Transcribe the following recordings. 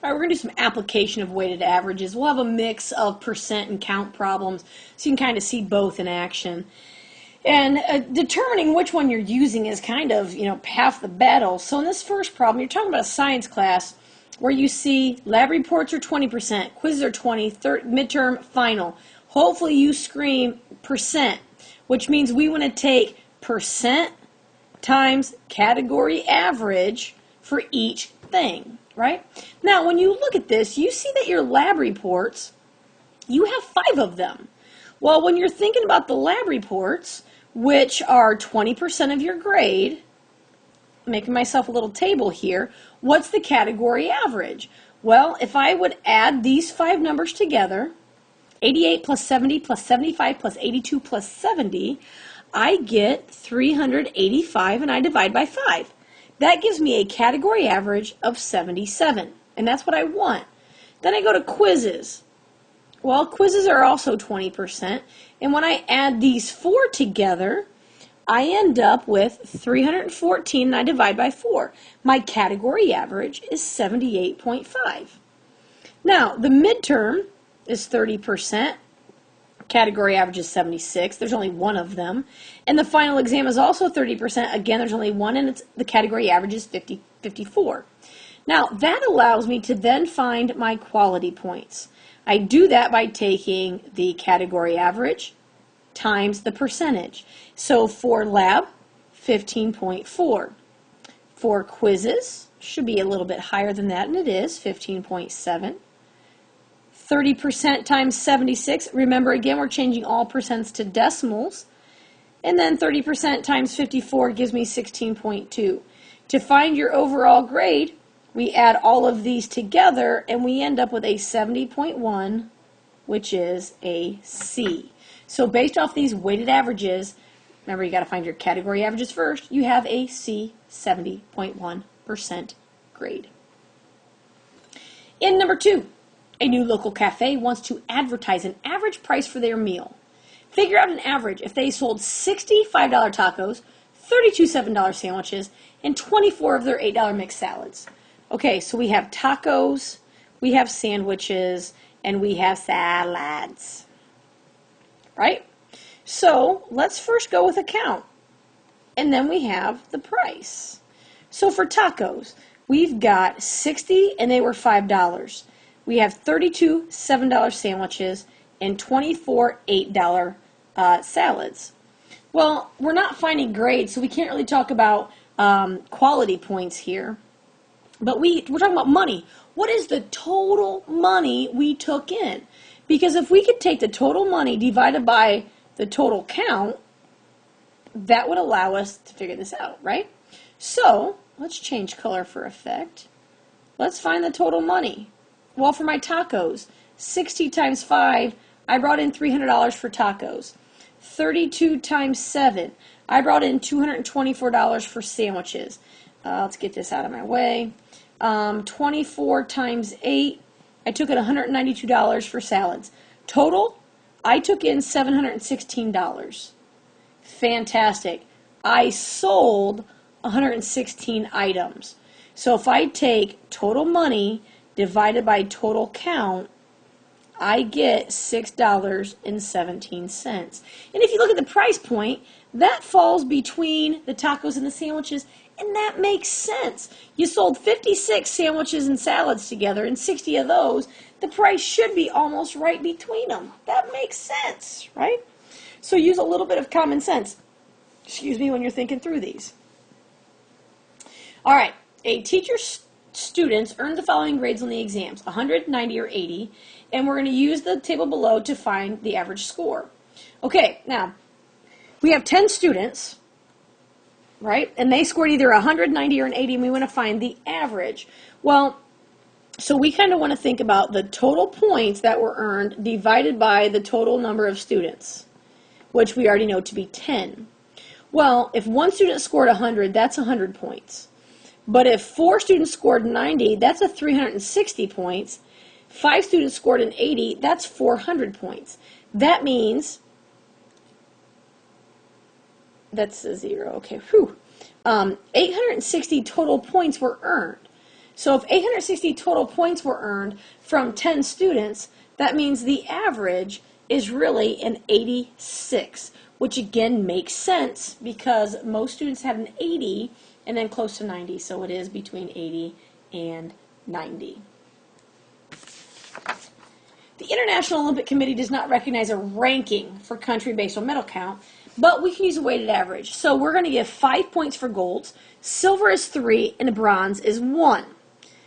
All right, we're going to do some application of weighted averages. We'll have a mix of percent and count problems so you can kind of see both in action. And determining which one you're using is kind of, half the battle. So in this first problem, you're talking about a science class where you see lab reports are 20%, quizzes are 20, midterm, final. Hopefully you scream percent, which means we want to take percent times category average for each thing, right? Now, when you look at this, you see that your lab reports, you have 5 of them. Well, when you're thinking about the lab reports, which are 20% of your grade, making myself a little table here, what's the category average? Well, if I would add these 5 numbers together, 88 plus 70 plus 75 plus 82 plus 70, I get 385 and I divide by 5. That gives me a category average of 77, and that's what I want. Then I go to quizzes. Well, quizzes are also 20%, and when I add these 4 together, I end up with 314 and I divide by 4. My category average is 78.5. Now, the midterm is 30%. Category average is 76. There's only one of them. And the final exam is also 30%. Again, there's only one, and the category average is 54. Now, that allows me to then find my quality points. I do that by taking the category average times the percentage. So for lab, 15.4. For quizzes, should be a little bit higher than that, and it is, 15.7. 30% times 76. Remember, again, we're changing all percents to decimals. And then 30% times 54 gives me 16.2. To find your overall grade, we add all of these together, and we end up with a 70.1, which is a C. So based off these weighted averages, remember, you got to find your category averages first, you have a C, 70.1% grade. In number 2, a new local cafe wants to advertise an average price for their meal. Figure out an average if they sold 60 $5 tacos, 32 $7 sandwiches, and 24 of their $8 mixed salads. Okay, so we have tacos, we have sandwiches, and we have salads. Right? So let's first go with a count. And then we have the price. So for tacos, we've got 60 and they were $5. We have 32 $7 sandwiches and 24 $8 salads. Well, we're not finding grades, so we can't really talk about quality points here. But we're talking about money. What is the total money we took in? Because if we could take the total money divided by the total count, that would allow us to figure this out, right? So let's change color for effect. Let's find the total money. Well, for my tacos, 60 times 5, I brought in $300 for tacos. 32 times 7, I brought in $224 for sandwiches. Let's get this out of my way. 24 times 8, I took in $192 for salads. Total, I took in $716. Fantastic. I sold 116 items. So if I take total money divided by total count, I get $6.17. And if you look at the price point, that falls between the tacos and the sandwiches, and that makes sense. You sold 56 sandwiches and salads together, and 60 of those, the price should be almost right between them. That makes sense, right? So use a little bit of common sense, when you're thinking through these. All right, a teacher's students earned the following grades on the exams, 100, 90, or 80, and we're going to use the table below to find the average score. Okay, now, we have 10 students, right, and they scored either 100, 90, or an 80, and we want to find the average. Well, so we kind of want to think about the total points that were earned divided by the total number of students, which we already know to be 10. Well, if one student scored 100, that's 100 points. But if 4 students scored 90, that's a 360 points. 5 students scored an 80, that's 400 points. That means, that's a 0, okay, 860 total points were earned. So if 860 total points were earned from 10 students, that means the average is really an 86, which again makes sense because most students had an 80 and then close to 90, so it is between 80 and 90. The International Olympic Committee does not recognize a ranking for country based on medal count, but we can use a weighted average. So we're going to give 5 points for golds, silver is 3, and bronze is 1.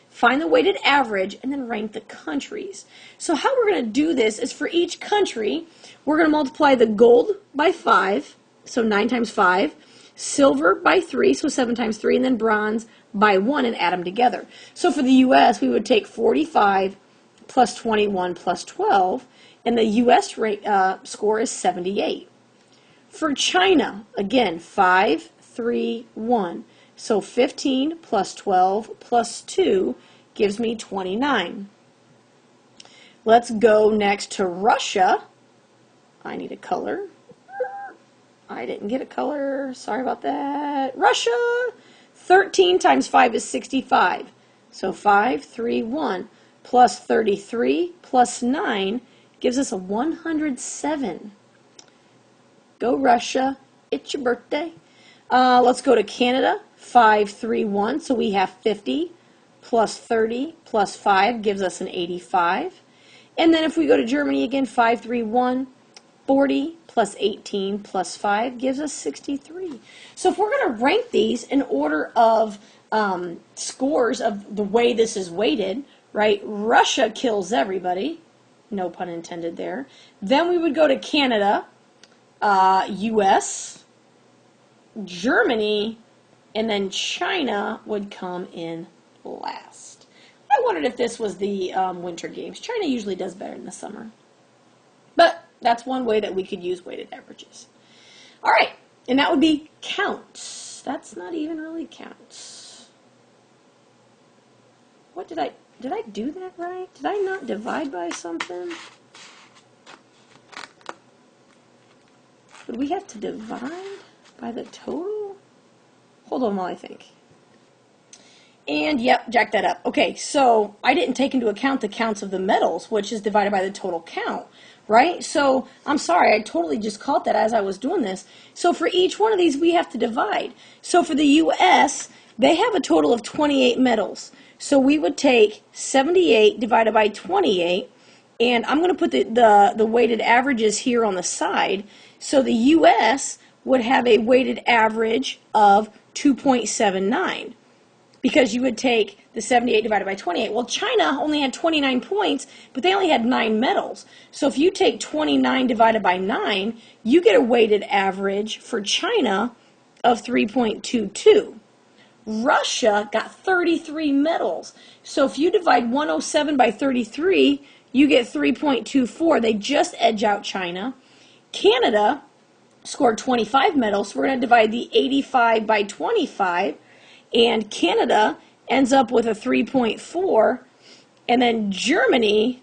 Find the weighted average and then rank the countries. So how we're going to do this is for each country, we're going to multiply the gold by 5, so 9 times 5, silver by 3, so 7 times 3, and then bronze by 1 and add them together. So for the U.S., we would take 45 plus 21 plus 12, and the U.S. score is 78. For China, again, 5, 3, 1. So 15 plus 12 plus 2 gives me 29. Let's go next to Russia. I need a color. I didn't get a color. Sorry about that. Russia! 13 times 5 is 65. So 5, 3, 1 plus 33 plus 9 gives us a 107. Go Russia. It's your birthday. Let's go to Canada. 5, 3, 1. So we have 50 plus 30 plus 5 gives us an 85. And then if we go to Germany again, 5, 3, 1, 40 plus 18 plus 5 gives us 63. So if we're going to rank these in order of scores of the way this is weighted, right, Russia kills everybody. No pun intended there. Then we would go to Canada, U.S., Germany, and then China would come in last. I wondered if this was the Winter Games. China usually does better in the summer. But that's one way that we could use weighted averages. All right, and that would be counts. That's not even really counts. What did I do that right? Did I not divide by something? Would we have to divide by the total? Hold on while I think. And yep, jack that up. Okay, so I didn't take into account the counts of the medals, which is divided by the total count, right? So I'm sorry, I totally just caught that as I was doing this. So for each one of these, we have to divide. So for the U.S., they have a total of 28 medals. So we would take 78 divided by 28, and I'm going to put the weighted averages here on the side. So the U.S. would have a weighted average of 2.79 because you would take the 78 divided by 28. Well, China only had 29 points, but they only had 9 medals. So if you take 29 divided by 9, you get a weighted average for China of 3.22. Russia got 33 medals. So if you divide 107 by 33, you get 3.24. They just edge out China. Canada scored 25 medals, so we're going to divide the 85 by 25, and Canada ends up with a 3.4, and then Germany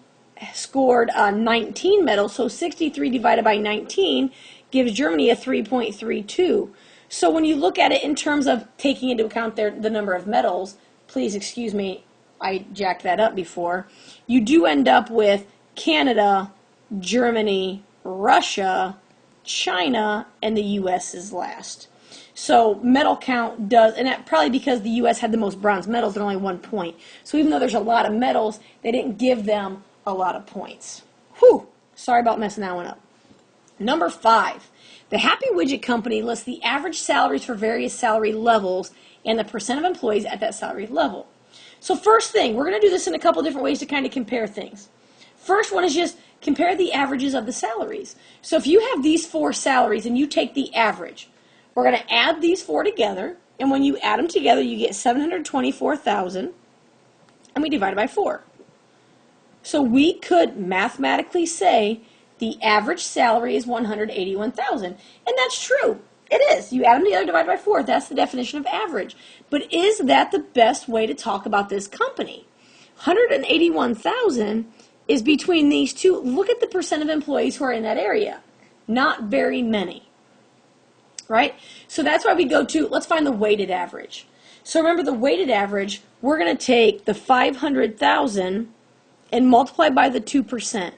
scored 19 medals, so 63 divided by 19 gives Germany a 3.32. So when you look at it in terms of taking into account the number of medals, please excuse me, I jacked that up before, you do end up with Canada, Germany, Russia, China, and the U.S. is last. So medal count does, and that probably because the U.S. had the most bronze medals, they're only 1 point. So even though there's a lot of medals, they didn't give them a lot of points. Whew, sorry about messing that one up. Number 5, the Happy Widget Company lists the average salaries for various salary levels and the percent of employees at that salary level. So first thing, we're going to do this in a couple different ways to kind of compare things. First one is just compare the averages of the salaries. So if you have these 4 salaries and you take the average, we're going to add these 4 together, and when you add them together, you get 724,000, and we divide it by 4. So we could mathematically say the average salary is 181,000, and that's true. It is. You add them together, divide by 4. That's the definition of average. But is that the best way to talk about this company? 181,000 is between these two. Look at the percent of employees who are in that area. Not very many. Right? So that's why we go to, let's find the weighted average. So remember the weighted average, we're going to take the 500,000 and multiply by the 2%.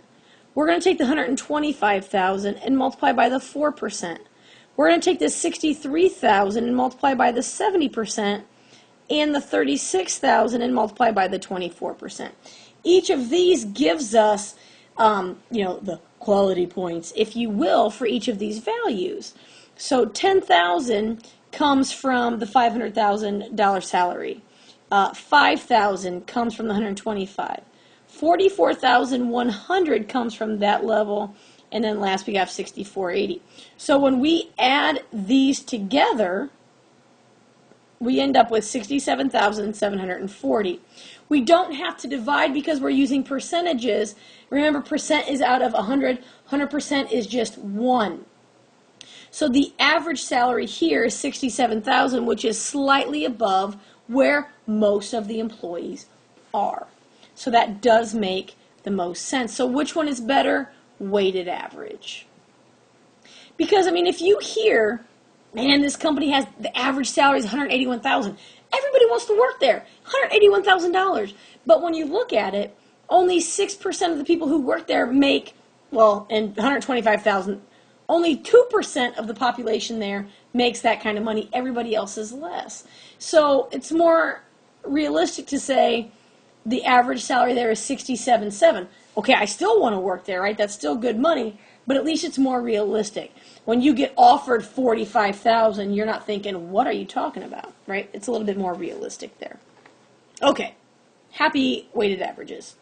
We're going to take the 125,000 and multiply by the 4%. We're going to take the 63,000 and multiply by the 70%, and the 36,000 and multiply by the 24%. Each of these gives us, the quality points, if you will, for each of these values. So 10,000 comes from the $500,000 salary. 5,000 comes from the 125. 44,100 comes from that level, and then last we got 6480. So when we add these together, we end up with 67,740. We don't have to divide because we're using percentages. Remember, percent is out of 100. 100% is just 1. So the average salary here is 67,000, which is slightly above where most of the employees are. So that does make the most sense. So which one is better? Weighted average. Because, if you hear, man, this company has the average salary is $181,000. Everybody wants to work there. $181,000. But when you look at it, only 6% of the people who work there make, and $125,000. Only 2% of the population there makes that kind of money. Everybody else is less. So it's more realistic to say the average salary there is $67,700. Okay, I still want to work there, right? That's still good money, but at least it's more realistic. When you get offered $45,000, you're not thinking, what are you talking about, right? It's a little bit more realistic there. Okay, happy weighted averages.